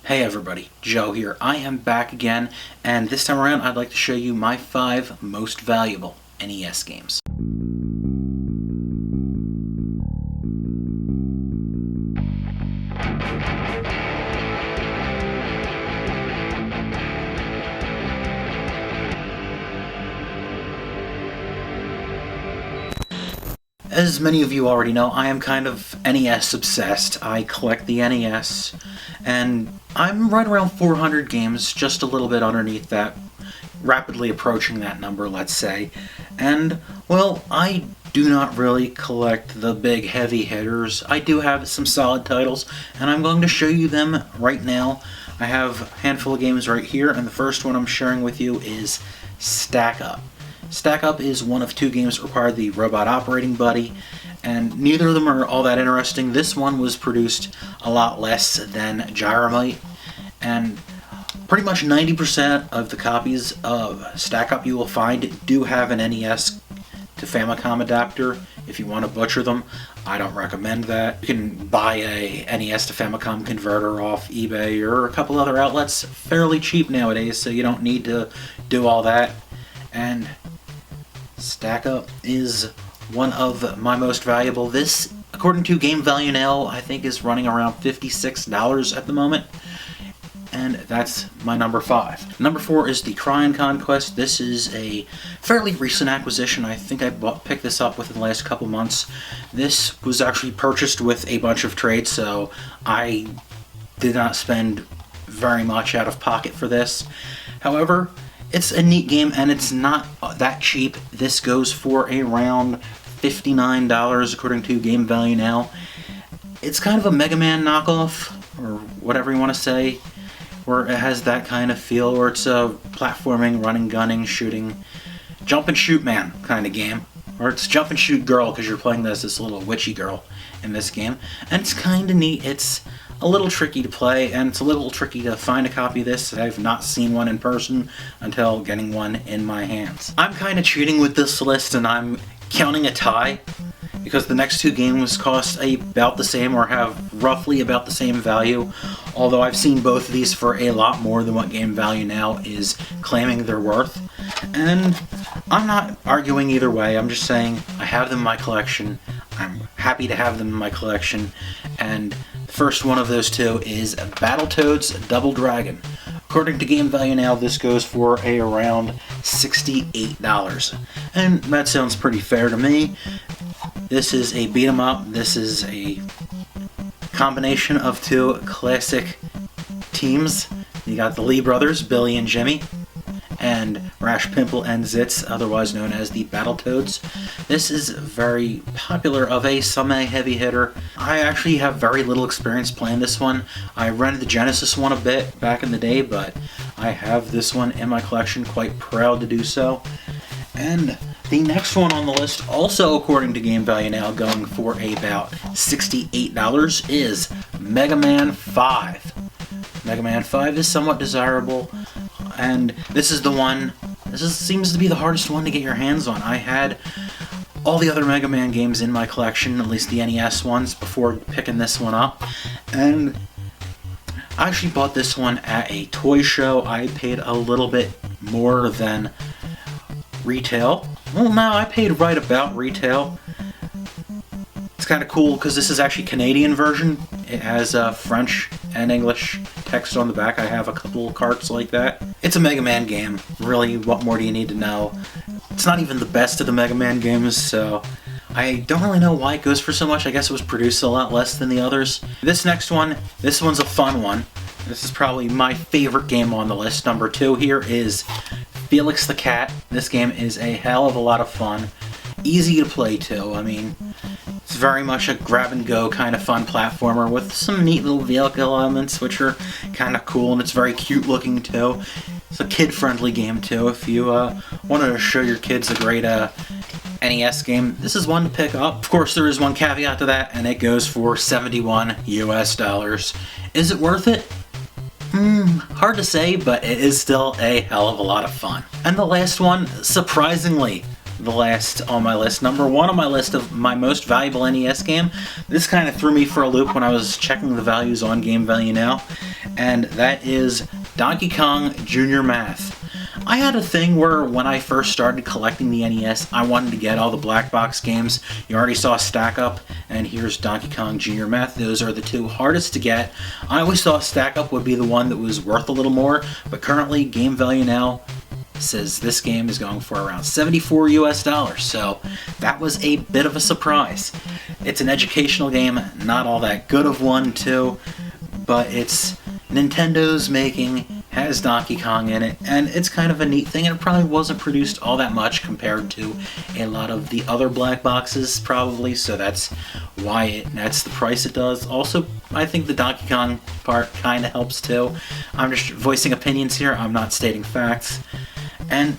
Hey everybody, Joe here. I am back again, and this time around I'd like to show you my 5 most valuable NES games. As many of you already know, I am kind of NES obsessed. I collect the NES, and I'm right around 400 games, just a little bit underneath that, rapidly approaching that number, let's say. And, well, I do not really collect the big heavy hitters. I do have some solid titles, and I'm going to show you them right now. I have a handful of games right here, and the first one I'm sharing with you is Stack Up. Stack Up is one of 2 games that require the robot operating buddy, and neither of them are all that interesting. This one was produced a lot less than Gyromite, and pretty much 90% of the copies of Stack Up you will find do have an NES to Famicom adapter. If you want to butcher them, I don't recommend that. You can buy a NES to Famicom converter off eBay or a couple other outlets fairly cheap nowadays, so you don't need to do all that. And Stack Up is one of my most valuable. This, according to Game Value Now, I think is running around $56 at the moment. And that's my number 5. Number 4 is the Cryon Conquest. This is a fairly recent acquisition. I think I picked this up within the last couple months. This was actually purchased with a bunch of trades, so I did not spend very much out of pocket for this. However, it's a neat game, and it's not that cheap. This goes for around $59 according to Game Value Now. It's kind of a Mega Man knockoff, or whatever you want to say, where it has that kind of feel, where it's a platforming, running, gunning, shooting, jump and shoot man kind of game. Or it's jump and shoot girl, because you're playing as this little witchy girl in this game. And it's kind of neat. It's a little tricky to play, and it's a little tricky to find a copy of this. I've not seen one in person until getting one in my hands. I'm kind of cheating with this list, and I'm counting a tie, because the next 2 games cost about the same, or have roughly about the same value, although I've seen both of these for a lot more than what Game Value Now is claiming they're worth. And I'm not arguing either way. I'm just saying I have them in my collection. I'm happy to have them in my collection, and the first one of those 2 is Battletoads Double Dragon. According to Game Value Now, this goes for around $68, and that sounds pretty fair to me. This is a beat 'em up. This is a combination of 2 classic teams. You got the Lee brothers, Billy and Jimmy, and Rash, Pimple, and Zitz, otherwise known as the Battletoads. This is very popular of a semi-heavy hitter. I actually have very little experience playing this one. I rented the Genesis one a bit back in the day, but I have this one in my collection, quite proud to do so. And the next one on the list, also according to Game Value Now, going for about $68, is Mega Man 5. Mega Man 5 is somewhat desirable, and this is the one, seems to be the hardest one to get your hands on. I had all the other Mega Man games in my collection, at least the NES ones, before picking this one up, and I actually bought this one at a toy show. I paid a little bit more than retail. Well, no, I paid right about retail. It's kind of cool because this is actually Canadian version. It has French and English text on the back. I have a couple carts like that. It's a Mega Man game. Really, what more do you need to know? It's not even the best of the Mega Man games, so I don't really know why it goes for so much. I guess it was produced a lot less than the others. This next one, this one's a fun one. This is probably my favorite game on the list. Number 2 here is Felix the Cat. This game is a hell of a lot of fun. Easy to play too. I mean, it's very much a grab-and-go kind of fun platformer with some neat little vehicle elements, which are kind of cool, and it's very cute looking too. It's a kid-friendly game too. If you wanted to show your kids a great NES game, this is one to pick up. Of course, there is one caveat to that, and it goes for $71 US. Is it worth it? Hard to say, but it is still a hell of a lot of fun. And the last one, surprisingly, the last on my list. Number 1 on my list of my most valuable NES game. This kind of threw me for a loop when I was checking the values on Game Value Now, and that is Donkey Kong Jr. Math. I had a thing where when I first started collecting the NES, I wanted to get all the black box games. You already saw Stack Up, and here's Donkey Kong Jr. Math. Those are the two hardest to get. I always thought Stack Up would be the one that was worth a little more, but currently Game Value Now says this game is going for around $74 US, so that was a bit of a surprise. It's an educational game, not all that good of one too, but it's Nintendo's making, has Donkey Kong in it, and it's kind of a neat thing, and it probably wasn't produced all that much compared to a lot of the other black boxes, probably, so that's why that's the price it does. Also, I think the Donkey Kong part kind of helps too. I'm just voicing opinions here, I'm not stating facts. And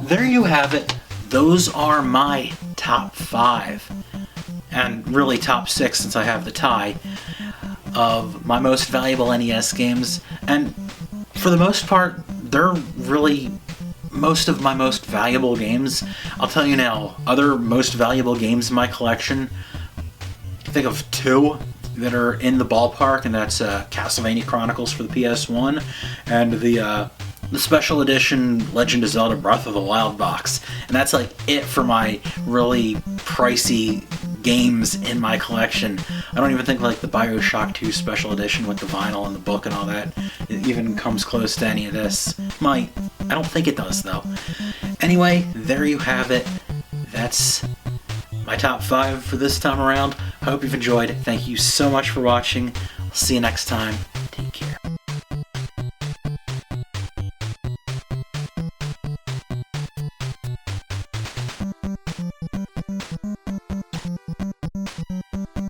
there you have it. Those are my top 5, and really top 6 since I have the tie, of my most valuable NES games. And for the most part, they're really most of my most valuable games. I'll tell you now, other most valuable games in my collection, I think of 2 that are in the ballpark, and that's Castlevania Chronicles for the PS1 and the special edition Legend of Zelda Breath of the Wild box. And that's like it for my really pricey games in my collection. I don't even think like the BioShock 2 special edition with the vinyl and the book and all that it even comes close to any of this. I don't think it does though. Anyway, there you have it. That's my top 5 for this time around. Hope you've enjoyed. Thank you so much for watching. I'll see you next time. Take care.